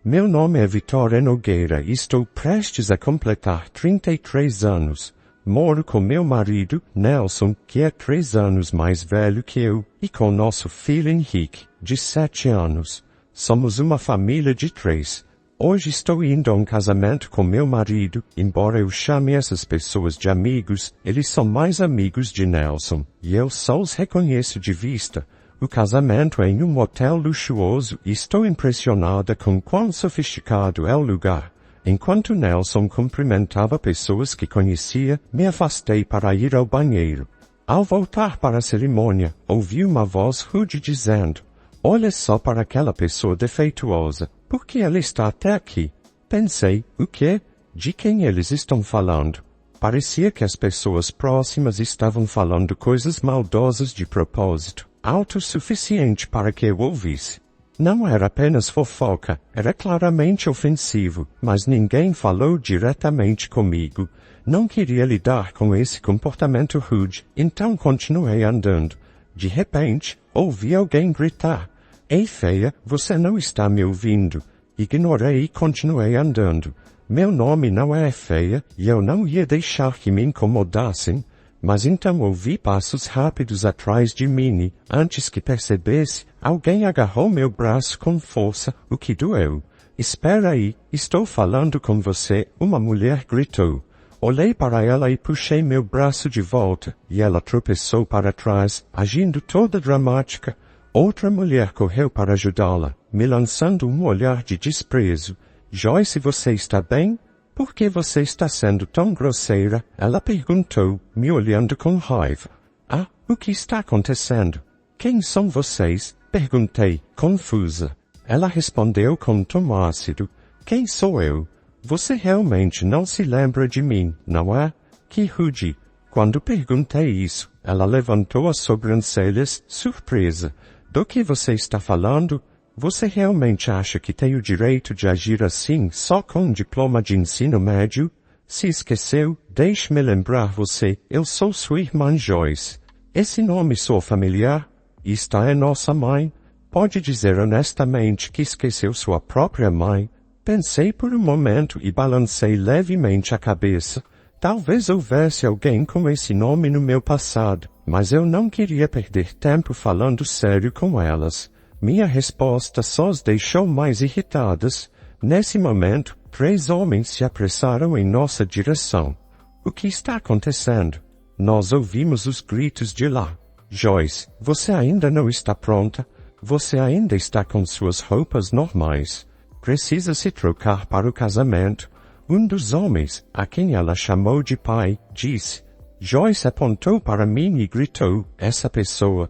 Meu nome é Vitória Nogueira e estou prestes a completar 33 anos. Moro com meu marido, Nelson, que é 3 anos mais velho que eu, e com nosso filho Henrique, de 7 anos. Somos uma família de 3. Hoje estou indo a um casamento com meu marido, embora eu chame essas pessoas de amigos, eles são mais amigos de Nelson, e eu só os reconheço de vista. O casamento é em um hotel luxuoso e estou impressionada com quão sofisticado é o lugar. Enquanto Nelson cumprimentava pessoas que conhecia, me afastei para ir ao banheiro. Ao voltar para a cerimônia, ouvi uma voz rude dizendo: "Olha só para aquela pessoa defeituosa. Por que ela está até aqui?" Pensei, o quê? De quem eles estão falando? Parecia que as pessoas próximas estavam falando coisas maldosas de propósito, alto o suficiente para que eu ouvisse. Não era apenas fofoca, era claramente ofensivo, mas ninguém falou diretamente comigo. Não queria lidar com esse comportamento rude, então continuei andando. De repente, ouvi alguém gritar: "Ei feia, você não está me ouvindo?" Ignorei e continuei andando. Meu nome não é feia, e eu não ia deixar que me incomodassem. Mas então ouvi passos rápidos atrás de mim e, antes que percebesse, alguém agarrou meu braço com força, o que doeu. "Espera aí, estou falando com você", uma mulher gritou. Olhei para ela e puxei meu braço de volta, e ela tropeçou para trás, agindo toda dramática. Outra mulher correu para ajudá-la, me lançando um olhar de desprezo. "Joyce, você está bem? Por que você está sendo tão grosseira?" ela perguntou, me olhando com raiva. "Ah, o que está acontecendo? Quem são vocês?" perguntei, confusa. Ela respondeu com tom ácido: "Quem sou eu? Você realmente não se lembra de mim, não é?" Que rude. Quando perguntei isso, ela levantou as sobrancelhas, surpresa. "Do que você está falando? Você realmente acha que tem o direito de agir assim só com um diploma de ensino médio? Se esqueceu, deixe-me lembrar você, eu sou sua irmã Joyce. Esse nome soa familiar? Esta é nossa mãe. Pode dizer honestamente que esqueceu sua própria mãe?" Pensei por um momento e balancei levemente a cabeça. Talvez houvesse alguém com esse nome no meu passado, mas eu não queria perder tempo falando sério com elas. Minha resposta só os deixou mais irritadas. Nesse momento, 3 homens se apressaram em nossa direção. "O que está acontecendo?" Nós ouvimos os gritos de lá. "Joyce, você ainda não está pronta? Você ainda está com suas roupas normais. Precisa se trocar para o casamento." Um dos homens, a quem ela chamou de pai, disse. Joyce apontou para mim e gritou: essa pessoa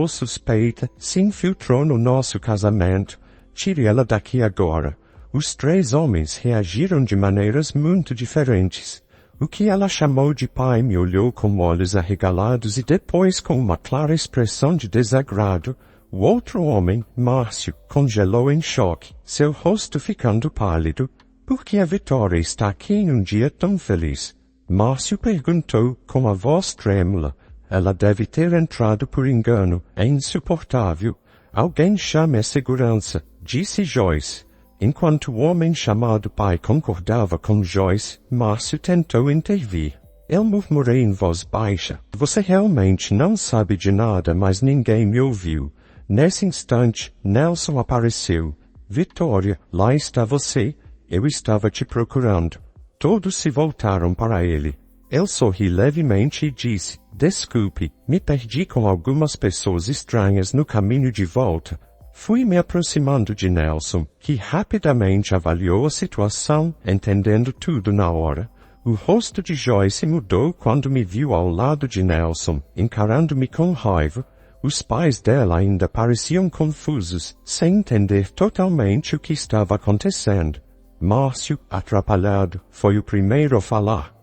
suspeita, se infiltrou no nosso casamento. Tire ela daqui agora." Os 3 homens reagiram de maneiras muito diferentes. O que ela chamou de pai me olhou com olhos arregalados e depois com uma clara expressão de desagrado. O outro homem, Márcio, congelou em choque, seu rosto ficando pálido. "Por que a Vitória está aqui em um dia tão feliz?" Márcio perguntou com a voz trêmula. "Ela deve ter entrado por engano. É insuportável." "Alguém chame a segurança", disse Joyce. Enquanto o homem chamado pai concordava com Joyce, Márcio tentou intervir. Eu murmurei em voz baixa: "Você realmente não sabe de nada, mas ninguém me ouviu." Nesse instante, Nelson apareceu. "Vitória, lá está você. Eu estava te procurando." Todos se voltaram para ele. Eu sorri levemente e disse: "Desculpe, me perdi com algumas pessoas estranhas no caminho de volta." Fui me aproximando de Nelson, que rapidamente avaliou a situação, entendendo tudo na hora. O rosto de Joyce mudou quando me viu ao lado de Nelson, encarando-me com raiva. Os pais dela ainda pareciam confusos, sem entender totalmente o que estava acontecendo. Márcio, atrapalhado, foi o primeiro a falar.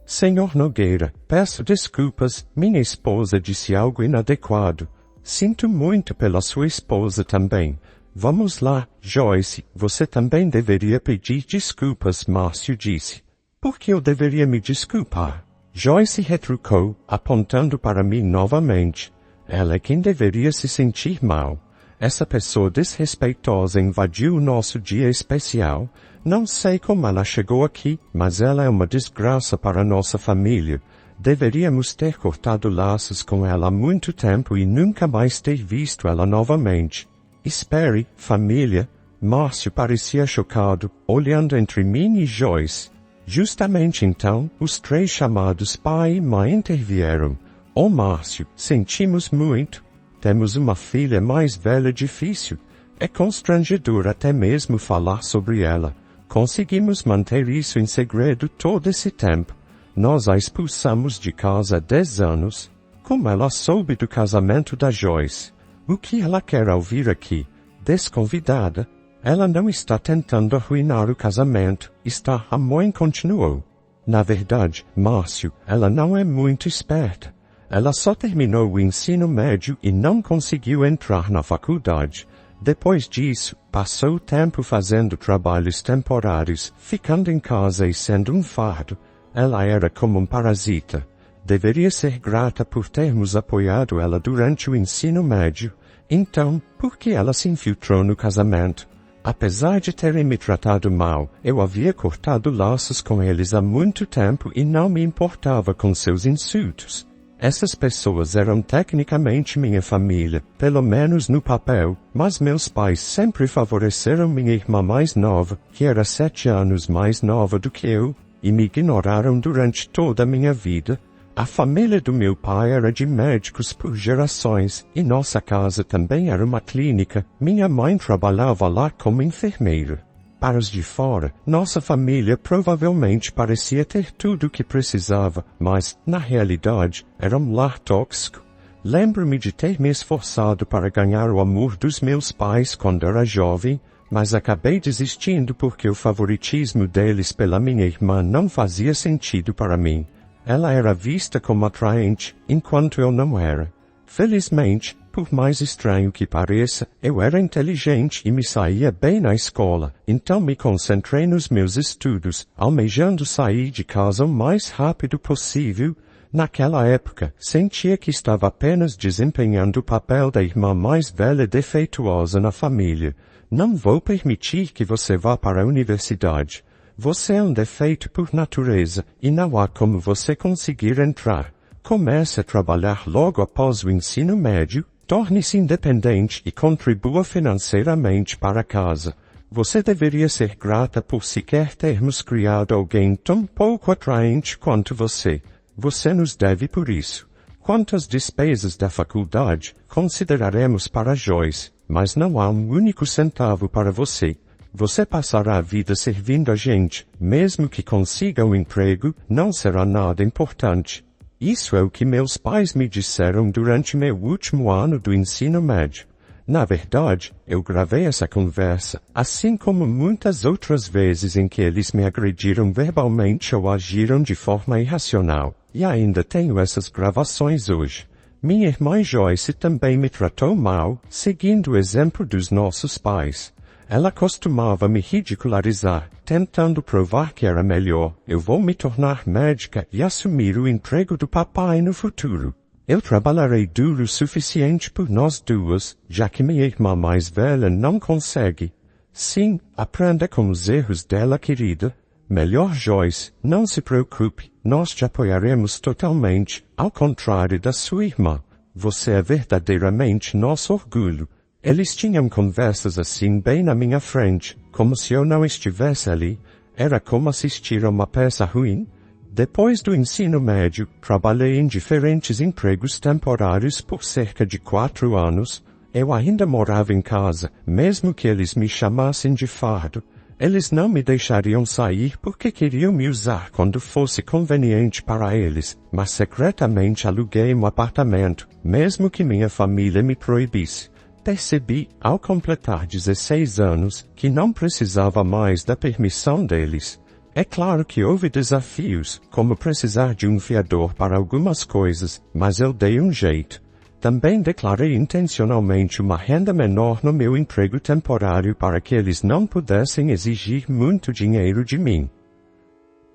"Senhor Nogueira, peço desculpas, minha esposa disse algo inadequado. Sinto muito pela sua esposa também. Vamos lá, Joyce, você também deveria pedir desculpas", Márcio disse. "Por que eu deveria me desculpar?" Joyce retrucou, apontando para mim novamente. "Ela é quem deveria se sentir mal. Essa pessoa desrespeitosa invadiu o nosso dia especial. Não sei como ela chegou aqui, mas ela é uma desgraça para nossa família. Deveríamos ter cortado laços com ela há muito tempo e nunca mais ter visto ela novamente. Espere, família. Márcio parecia chocado, olhando entre mim e Joyce. Justamente então, os três chamados pai e mãe intervieram. Oh, Márcio, sentimos muito. Temos uma filha mais velha difícil. É constrangedor até mesmo falar sobre ela. Conseguimos manter isso em segredo todo esse tempo. Nós a expulsamos de casa há 10 anos. Como ela soube do casamento da Joyce? O que ela quer ouvir aqui? Desconvidada? Ela não está tentando arruinar o casamento, está, a mãe continuou. Na verdade, Márcio, ela não é muito esperta. Ela só terminou o ensino médio e não conseguiu entrar na faculdade. Depois disso, passou o tempo fazendo trabalhos temporários, ficando em casa e sendo um fardo. Ela era como um parasita. Deveria ser grata por termos apoiado ela durante o ensino médio. Então, por que ela se infiltrou no casamento? Apesar de terem me tratado mal, eu havia cortado laços com eles há muito tempo e não me importava com seus insultos. Essas pessoas eram tecnicamente minha família, pelo menos no papel, mas meus pais sempre favoreceram minha irmã mais nova, que era 7 anos mais nova do que eu, e me ignoraram durante toda a minha vida. A família do meu pai era de médicos por gerações, e nossa casa também era uma clínica. Minha mãe trabalhava lá como enfermeira. Para os de fora, nossa família provavelmente parecia ter tudo o que precisava, mas, na realidade, era um lar tóxico. Lembro-me de ter me esforçado para ganhar o amor dos meus pais quando era jovem, mas acabei desistindo porque o favoritismo deles pela minha irmã não fazia sentido para mim. Ela era vista como atraente, enquanto eu não era. Felizmente, por mais estranho que pareça, eu era inteligente e me saía bem na escola, então me concentrei nos meus estudos, almejando sair de casa o mais rápido possível. Naquela época, sentia que estava apenas desempenhando o papel da irmã mais velha defeituosa na família. Não vou permitir que você vá para a universidade. Você é um defeito por natureza, e não há como você conseguir entrar. Comece a trabalhar logo após o ensino médio, torne-se independente e contribua financeiramente para casa. Você deveria ser grata por sequer termos criado alguém tão pouco atraente quanto você. Você nos deve por isso. Quanto às despesas da faculdade, consideraremos para Joyce, mas não há um único centavo para você. Você passará a vida servindo a gente, mesmo que consiga um emprego, não será nada importante. Isso é o que meus pais me disseram durante meu último ano do ensino médio. Na verdade, eu gravei essa conversa, assim como muitas outras vezes em que eles me agrediram verbalmente ou agiram de forma irracional, e ainda tenho essas gravações hoje. Minha irmã Joyce também me tratou mal, seguindo o exemplo dos nossos pais. Ela costumava me ridicularizar, tentando provar que era melhor. Eu vou me tornar médica e assumir o emprego do papai no futuro. Eu trabalharei duro o suficiente por nós duas, já que minha irmã mais velha não consegue. Sim, aprenda com os erros dela, querida. Melhor, Joyce, não se preocupe, nós te apoiaremos totalmente, ao contrário da sua irmã. Você é verdadeiramente nosso orgulho. Eles tinham conversas assim bem na minha frente, como se eu não estivesse ali. Era como assistir a uma peça ruim. Depois do ensino médio, trabalhei em diferentes empregos temporários por cerca de 4 anos. Eu ainda morava em casa, mesmo que eles me chamassem de fardo. Eles não me deixariam sair porque queriam me usar quando fosse conveniente para eles, mas secretamente aluguei um apartamento, mesmo que minha família me proibisse. Percebi, ao completar 16 anos, que não precisava mais da permissão deles. É claro que houve desafios, como precisar de um fiador para algumas coisas, mas eu dei um jeito. Também declarei intencionalmente uma renda menor no meu emprego temporário para que eles não pudessem exigir muito dinheiro de mim.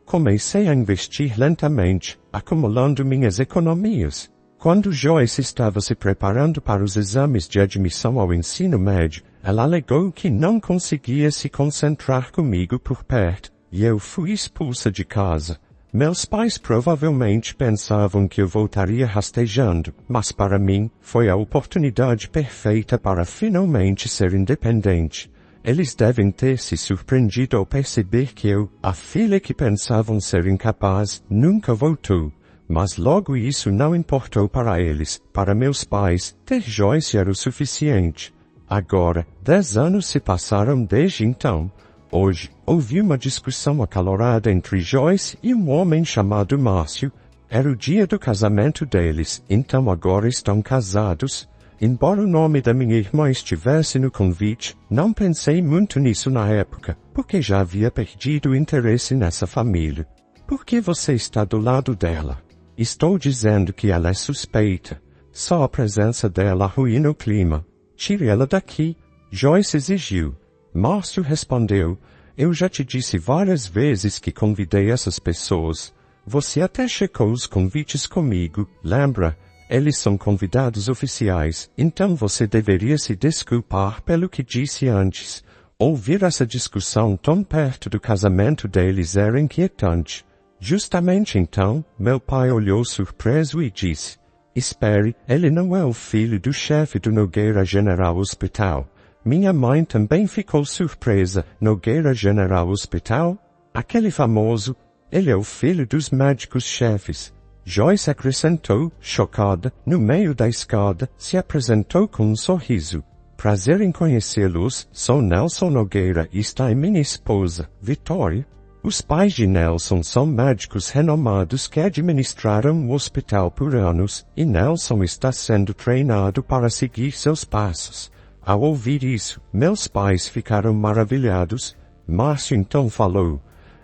Comecei a investir lentamente, acumulando minhas economias. Quando Joyce estava se preparando para os exames de admissão ao ensino médio, ela alegou que não conseguia se concentrar comigo por perto, e eu fui expulsa de casa. Meus pais provavelmente pensavam que eu voltaria rastejando, mas para mim, foi a oportunidade perfeita para finalmente ser independente. Eles devem ter se surpreendido ao perceber que eu, a filha que pensavam ser incapaz, nunca voltou. Mas logo isso não importou para eles. Para meus pais, ter Joyce era o suficiente. Agora, 10 anos se passaram desde então. Hoje, ouvi uma discussão acalorada entre Joyce e um homem chamado Márcio. Era o dia do casamento deles, então agora estão casados. Embora o nome da minha irmã estivesse no convite, não pensei muito nisso na época, porque já havia perdido o interesse nessa família. Por que você está do lado dela? Estou dizendo que ela é suspeita. Só a presença dela arruína o clima. Tire ela daqui. Joyce exigiu. Márcio respondeu, eu já te disse várias vezes que convidei essas pessoas. Você até checou os convites comigo, lembra? Eles são convidados oficiais, então você deveria se desculpar pelo que disse antes. Ouvir essa discussão tão perto do casamento deles era inquietante. Justamente então, meu pai olhou surpreso e disse, espere, ele não é o filho do chefe do Nogueira General Hospital. Minha mãe também ficou surpresa. Nogueira General Hospital? Aquele famoso, ele é o filho dos médicos-chefes. Joyce acrescentou, chocada, no meio da escada, se apresentou com um sorriso. Prazer em conhecê-los, sou Nelson Nogueira e está é minha esposa, Vitória. Os pais de Nelson são médicos renomados que administraram o hospital por anos, e Nelson está sendo treinado para seguir seus passos. Ao ouvir isso, meus pais ficaram maravilhados. Márcio então falou,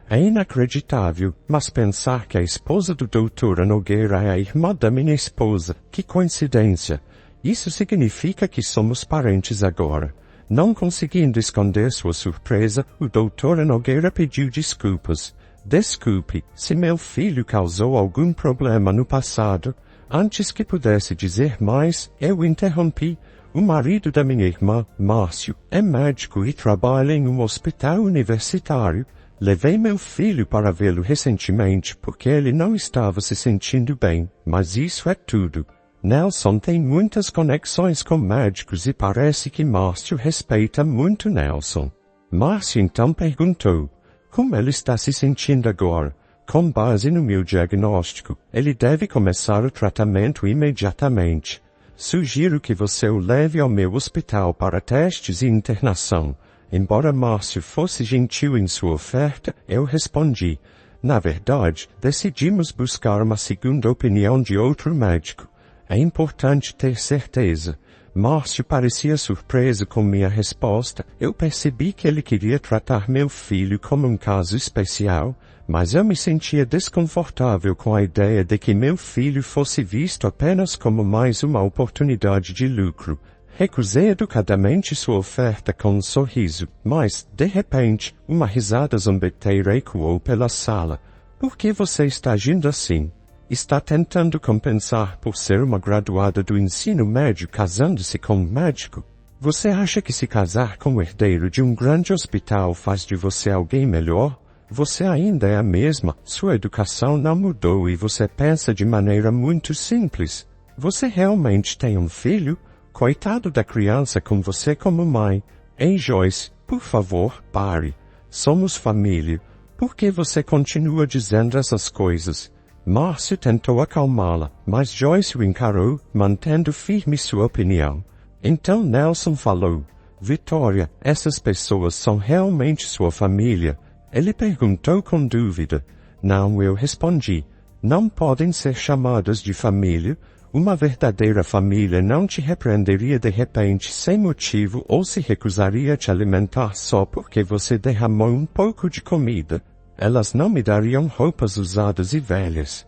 é inacreditável, mas pensar que a esposa do Dr. Nogueira é a irmã da minha esposa, que coincidência. Isso significa que somos parentes agora. Não conseguindo esconder sua surpresa, o Dr. Nogueira pediu desculpas. Desculpe, se meu filho causou algum problema no passado. Antes que pudesse dizer mais, eu interrompi. O marido da minha irmã, Márcio, é médico e trabalha em um hospital universitário. Levei meu filho para vê-lo recentemente porque ele não estava se sentindo bem, mas isso é tudo. Nelson tem muitas conexões com médicos e parece que Márcio respeita muito Nelson. Márcio então perguntou, como ele está se sentindo agora? Com base no meu diagnóstico, ele deve começar o tratamento imediatamente. Sugiro que você o leve ao meu hospital para testes e internação. Embora Márcio fosse gentil em sua oferta, eu respondi, na verdade, decidimos buscar uma segunda opinião de outro médico. É importante ter certeza. Márcio parecia surpreso com minha resposta. Eu percebi que ele queria tratar meu filho como um caso especial, mas eu me sentia desconfortável com a ideia de que meu filho fosse visto apenas como mais uma oportunidade de lucro. Recusei educadamente sua oferta com um sorriso, mas, de repente, uma risada zombeteira ecoou pela sala. Por que você está agindo assim? Está tentando compensar por ser uma graduada do ensino médio casando-se com um médico? Você acha que se casar com o herdeiro de um grande hospital faz de você alguém melhor? Você ainda é a mesma, sua educação não mudou e você pensa de maneira muito simples. Você realmente tem um filho? Coitado da criança com você como mãe. Ei, Joyce, por favor, pare. Somos família. Por que você continua dizendo essas coisas? Márcio tentou acalmá-la, mas Joyce o encarou, mantendo firme sua opinião. Então Nelson falou, Vitória, essas pessoas são realmente sua família? Ele perguntou com dúvida. Não, eu respondi. Não podem ser chamadas de família. Uma verdadeira família não te repreenderia de repente sem motivo ou se recusaria a te alimentar só porque você derramou um pouco de comida. Elas não me dariam roupas usadas e velhas.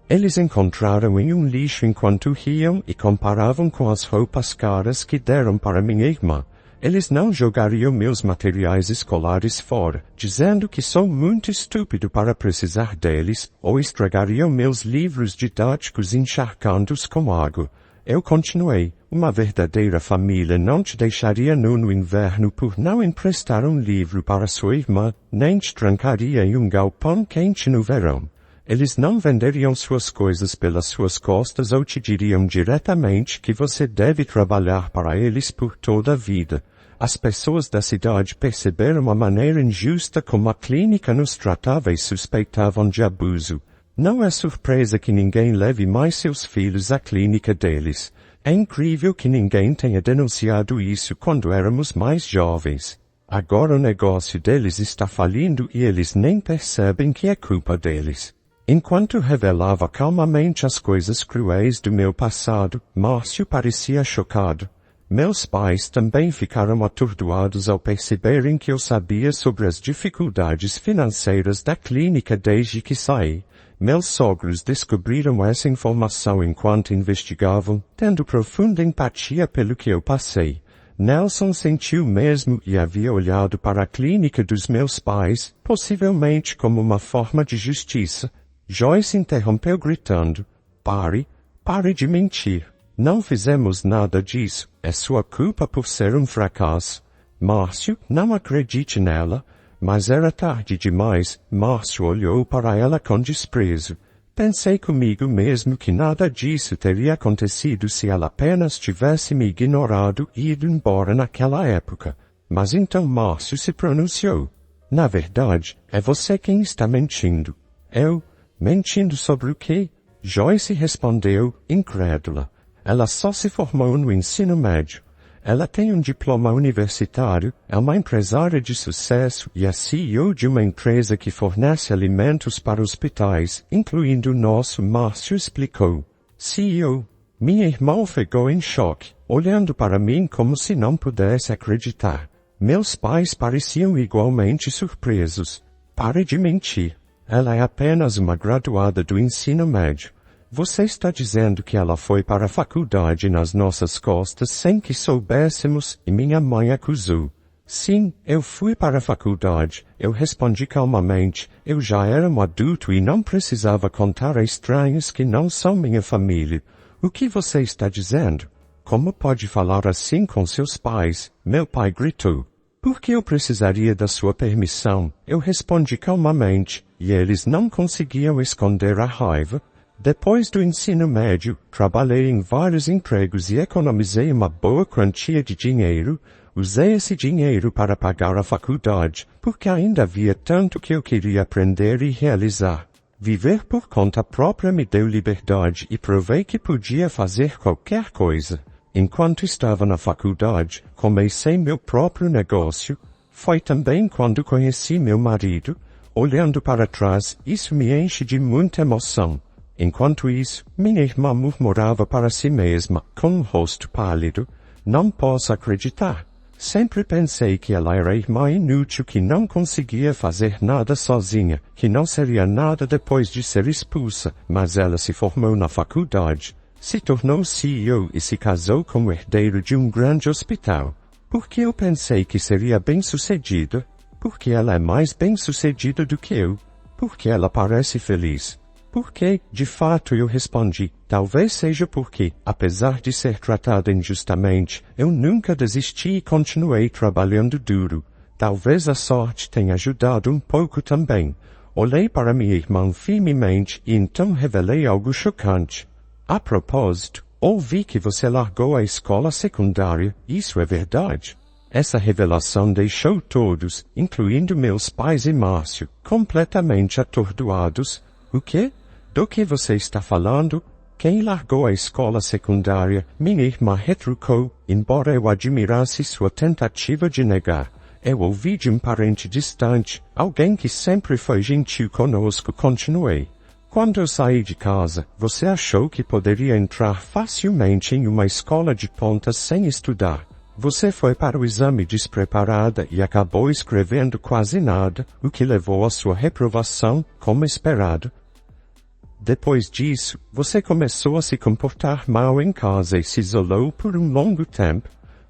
Eles encontraram em um lixo enquanto riam e comparavam com as roupas caras que deram para minha irmã. Eles não jogariam meus materiais escolares fora, dizendo que sou muito estúpido para precisar deles, ou estragariam meus livros didáticos encharcando-os com água. Eu continuei. Uma verdadeira família não te deixaria nu no inverno por não emprestar um livro para sua irmã, nem te trancaria em um galpão quente no verão. Eles não venderiam suas coisas pelas suas costas ou te diriam diretamente que você deve trabalhar para eles por toda a vida. As pessoas da cidade perceberam a maneira injusta como a clínica nos tratava e suspeitavam de abuso. Não é surpresa que ninguém leve mais seus filhos à clínica deles. É incrível que ninguém tenha denunciado isso quando éramos mais jovens. Agora o negócio deles está falindo e eles nem percebem que é culpa deles. Enquanto revelava calmamente as coisas cruéis do meu passado, Márcio parecia chocado. Meus pais também ficaram atordoados ao perceberem que eu sabia sobre as dificuldades financeiras da clínica desde que saí. Meus sogros descobriram essa informação enquanto investigavam, tendo profunda empatia pelo que eu passei. Nelson sentiu mesmo e havia olhado para a clínica dos meus pais, possivelmente como uma forma de justiça. Joyce interrompeu gritando: Pare de mentir. Não fizemos nada disso. É sua culpa por ser um fracasso. Márcio, não acredite nela. Mas era tarde demais. Márcio olhou para ela com desprezo. Pensei comigo mesmo que nada disso teria acontecido se ela apenas tivesse me ignorado e ido embora naquela época. Mas então Márcio se pronunciou. Na verdade, é você quem está mentindo. Eu? Mentindo sobre o quê? Joyce respondeu, incrédula. Ela só se formou no ensino médio. Ela tem um diploma universitário, é uma empresária de sucesso e é CEO de uma empresa que fornece alimentos para hospitais, incluindo o nosso, Márcio explicou. CEO. Minha irmã ficou em choque, olhando para mim como se não pudesse acreditar. Meus pais pareciam igualmente surpresos. Pare de mentir. Ela é apenas uma graduada do ensino médio. Você está dizendo que ela foi para a faculdade nas nossas costas sem que soubéssemos, e minha mãe acusou. Sim, eu fui para a faculdade, eu respondi calmamente, eu já era um adulto e não precisava contar a estranhos que não são minha família. O que você está dizendo? Como pode falar assim com seus pais? Meu pai gritou. Por que eu precisaria da sua permissão? Eu respondi calmamente, e eles não conseguiam esconder a raiva. Depois do ensino médio, trabalhei em vários empregos e economizei uma boa quantia de dinheiro. Usei esse dinheiro para pagar a faculdade, porque ainda havia tanto que eu queria aprender e realizar. Viver por conta própria me deu liberdade e provei que podia fazer qualquer coisa. Enquanto estava na faculdade, comecei meu próprio negócio. Foi também quando conheci meu marido. Olhando para trás, isso me enche de muita emoção. Enquanto isso, minha irmã murmurava para si mesma, com um rosto pálido, não posso acreditar. Sempre pensei que ela era irmã inútil que não conseguia fazer nada sozinha, que não seria nada depois de ser expulsa, mas ela se formou na faculdade, se tornou CEO e se casou com o herdeiro de um grande hospital. Porque eu pensei que seria bem-sucedida? Porque ela é mais bem-sucedida do que eu? Porque ela parece feliz? Porque, de fato, eu respondi, talvez seja porque, apesar de ser tratada injustamente, eu nunca desisti e continuei trabalhando duro. Talvez a sorte tenha ajudado um pouco também. Olhei para minha irmã firmemente e então revelei algo chocante. A propósito, ouvi que você largou a escola secundária, isso é verdade? Essa revelação deixou todos, incluindo meus pais e Márcio, completamente atordoados. O quê? Do que você está falando? Quem largou a escola secundária? Minha irmã retrucou, embora eu admirasse sua tentativa de negar. Eu ouvi de um parente distante, alguém que sempre foi gentil conosco, continuei. Quando eu saí de casa, você achou que poderia entrar facilmente em uma escola de ponta sem estudar. Você foi para o exame despreparada e acabou escrevendo quase nada, o que levou à sua reprovação, como esperado. Depois disso, você começou a se comportar mal em casa e se isolou por um longo tempo.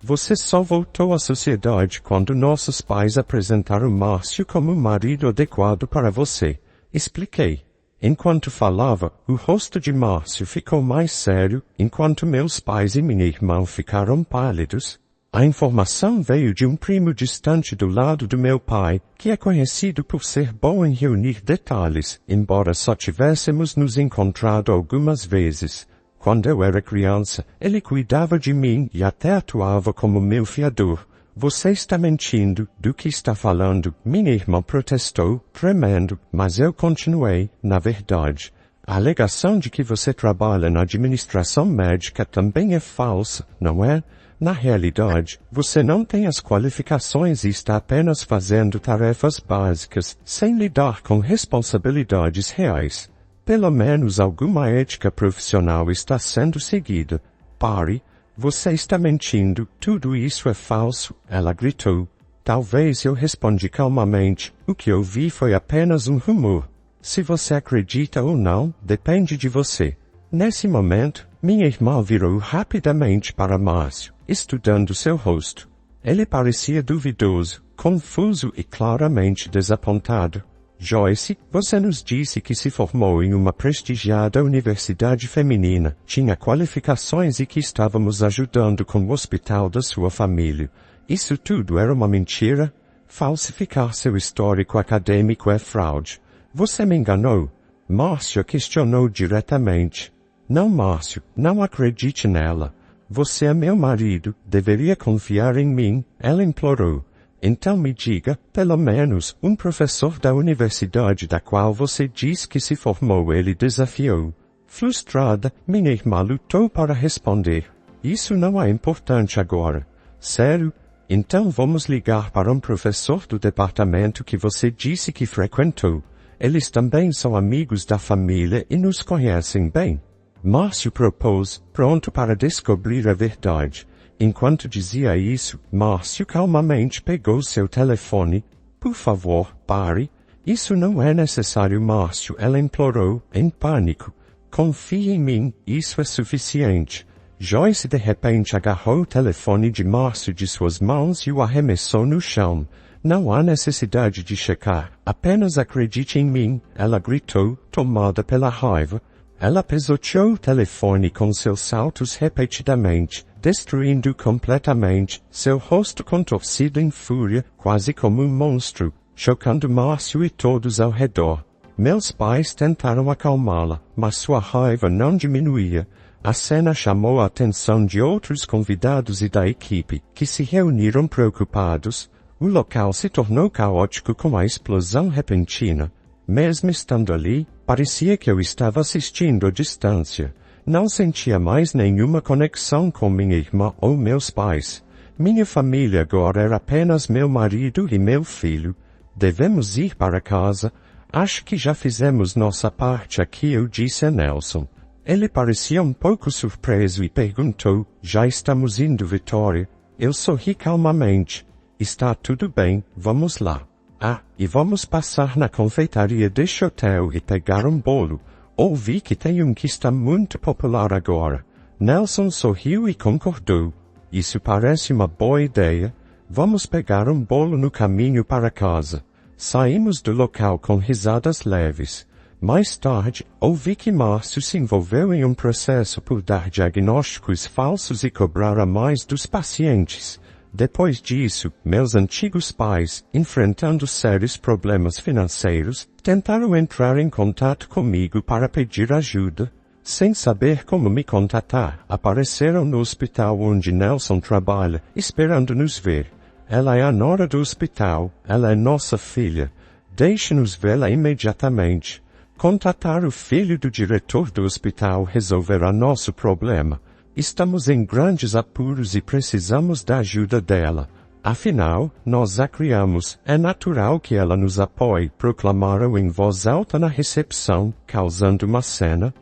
Você só voltou à sociedade quando nossos pais apresentaram Márcio como um marido adequado para você. Expliquei. Enquanto falava, o rosto de Márcio ficou mais sério, enquanto meus pais e minha irmã ficaram pálidos. A informação veio de um primo distante do lado do meu pai, que é conhecido por ser bom em reunir detalhes, embora só tivéssemos nos encontrado algumas vezes. Quando eu era criança, ele cuidava de mim e até atuava como meu fiador. Você está mentindo, do que está falando? Minha irmã protestou, tremendo, mas eu continuei, na verdade. A alegação de que você trabalha na administração médica também é falsa, não é? Na realidade, você não tem as qualificações e está apenas fazendo tarefas básicas, sem lidar com responsabilidades reais. Pelo menos alguma ética profissional está sendo seguida. Pare, você está mentindo, tudo isso é falso, ela gritou. Talvez eu respondi calmamente, o que ouvi foi apenas um rumor. Se você acredita ou não, depende de você. Nesse momento, minha irmã virou rapidamente para Márcio, estudando seu rosto. Ele parecia duvidoso, confuso e claramente desapontado. Joyce, você nos disse que se formou em uma prestigiada universidade feminina, tinha qualificações e que estávamos ajudando com o hospital da sua família. Isso tudo era uma mentira? Falsificar seu histórico acadêmico é fraude. Você me enganou? Márcio questionou diretamente. Não, Márcio, não acredite nela. Você é meu marido, deveria confiar em mim, ela implorou. Então me diga, pelo menos, um professor da universidade da qual você diz que se formou, ele desafiou. Frustrada, minha irmã lutou para responder. Isso não é importante agora. Sério? Então vamos ligar para um professor do departamento que você disse que frequentou. Eles também são amigos da família e nos conhecem bem. Márcio propôs, pronto para descobrir a verdade. Enquanto dizia isso, Márcio calmamente pegou seu telefone. Por favor, pare. Isso não é necessário, Márcio, ela implorou, em pânico. Confie em mim, isso é suficiente. Joyce de repente agarrou o telefone de Márcio de suas mãos e o arremessou no chão. Não há necessidade de checar, apenas acredite em mim, ela gritou, tomada pela raiva. Ela pisoteou o telefone com seus saltos repetidamente, destruindo completamente, seu rosto contorcido em fúria, quase como um monstro, chocando Márcio e todos ao redor. Meus pais tentaram acalmá-la, mas sua raiva não diminuía. A cena chamou a atenção de outros convidados e da equipe, que se reuniram preocupados. O local se tornou caótico com a explosão repentina. Mesmo estando ali, parecia que eu estava assistindo à distância. Não sentia mais nenhuma conexão com minha irmã ou meus pais. Minha família agora era apenas meu marido e meu filho. Devemos ir para casa. Acho que já fizemos nossa parte aqui, eu disse a Nelson. Ele parecia um pouco surpreso e perguntou, já estamos indo, Vitória? Eu sorri calmamente. Está tudo bem, vamos lá. Ah, e vamos passar na confeitaria deste hotel e pegar um bolo. Ouvi que tem um que está muito popular agora. Nelson sorriu e concordou. Isso parece uma boa ideia. Vamos pegar um bolo no caminho para casa. Saímos do local com risadas leves. Mais tarde, ouvi que Márcio se envolveu em um processo por dar diagnósticos falsos e cobrar a mais dos pacientes. Depois disso, meus antigos pais, enfrentando sérios problemas financeiros, tentaram entrar em contato comigo para pedir ajuda. Sem saber como me contatar, apareceram no hospital onde Nelson trabalha, esperando nos ver. Ela é a nora do hospital, ela é nossa filha. Deixe-nos vê-la imediatamente. Contatar o filho do diretor do hospital resolverá nosso problema. Estamos em grandes apuros e precisamos da ajuda dela. Afinal, nós a criamos, é natural que ela nos apoie, proclamaram em voz alta na recepção, causando uma cena.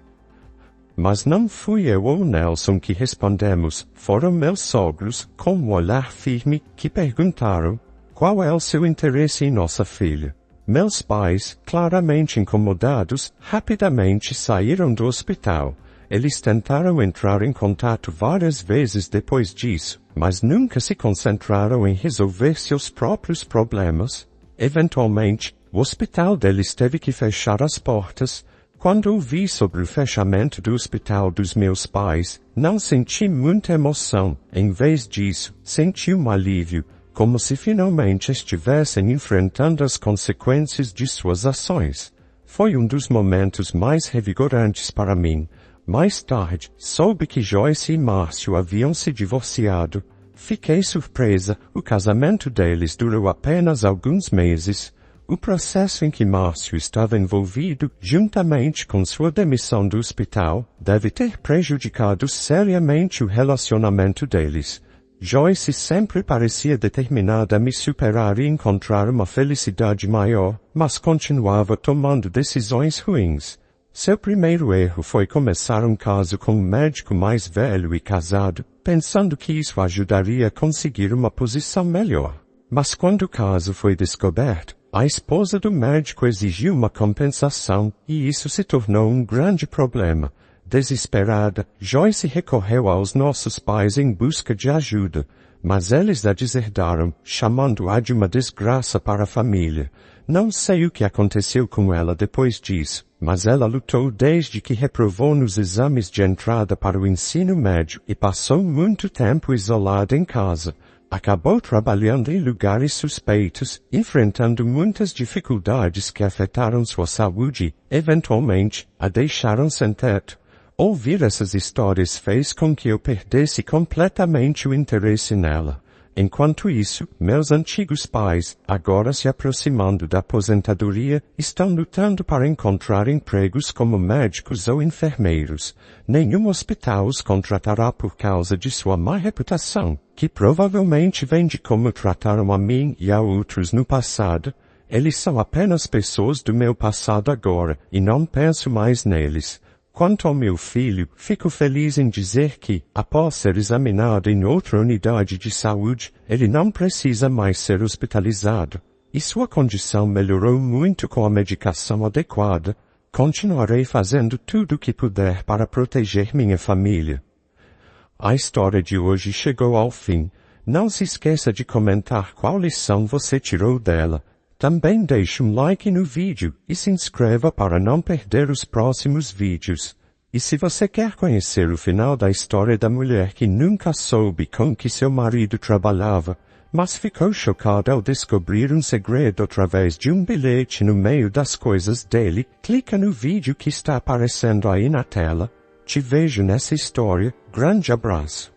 Mas não fui eu ou Nelson que respondemos, foram meus sogros, com um olhar firme, que perguntaram, qual é o seu interesse em nossa filha? Meus pais, claramente incomodados, rapidamente saíram do hospital. Eles tentaram entrar em contato várias vezes depois disso, mas nunca se concentraram em resolver seus próprios problemas. Eventualmente, o hospital deles teve que fechar as portas. Quando ouvi sobre o fechamento do hospital dos meus pais, não senti muita emoção. Em vez disso, senti um alívio, como se finalmente estivessem enfrentando as consequências de suas ações. Foi um dos momentos mais revigorantes para mim. Mais tarde, soube que Joyce e Márcio haviam se divorciado. Fiquei surpresa, o casamento deles durou apenas alguns meses. O processo em que Márcio estava envolvido, juntamente com sua demissão do hospital, deve ter prejudicado seriamente o relacionamento deles. Joyce sempre parecia determinada a me superar e encontrar uma felicidade maior, mas continuava tomando decisões ruins. Seu primeiro erro foi começar um caso com um médico mais velho e casado, pensando que isso ajudaria a conseguir uma posição melhor. Mas quando o caso foi descoberto, a esposa do médico exigiu uma compensação, e isso se tornou um grande problema. Desesperada, Joyce recorreu aos nossos pais em busca de ajuda, mas eles a deserdaram, chamando-a de uma desgraça para a família. Não sei o que aconteceu com ela depois disso, mas ela lutou desde que reprovou nos exames de entrada para o ensino médio e passou muito tempo isolada em casa. Acabou trabalhando em lugares suspeitos, enfrentando muitas dificuldades que afetaram sua saúde e, eventualmente, a deixaram sem teto. Ouvir essas histórias fez com que eu perdesse completamente o interesse nela. Enquanto isso, meus antigos pais, agora se aproximando da aposentadoria, estão lutando para encontrar empregos como médicos ou enfermeiros. Nenhum hospital os contratará por causa de sua má reputação, que provavelmente vem de como trataram a mim e a outros no passado. Eles são apenas pessoas do meu passado agora, e não penso mais neles. Quanto ao meu filho, fico feliz em dizer que, após ser examinado em outra unidade de saúde, ele não precisa mais ser hospitalizado. E sua condição melhorou muito com a medicação adequada. Continuarei fazendo tudo o que puder para proteger minha família. A história de hoje chegou ao fim. Não se esqueça de comentar qual lição você tirou dela. Também deixe um like no vídeo e se inscreva para não perder os próximos vídeos. E se você quer conhecer o final da história da mulher que nunca soube com que seu marido trabalhava, mas ficou chocada ao descobrir um segredo através de um bilhete no meio das coisas dele, clica no vídeo que está aparecendo aí na tela. Te vejo nessa história. Grande abraço.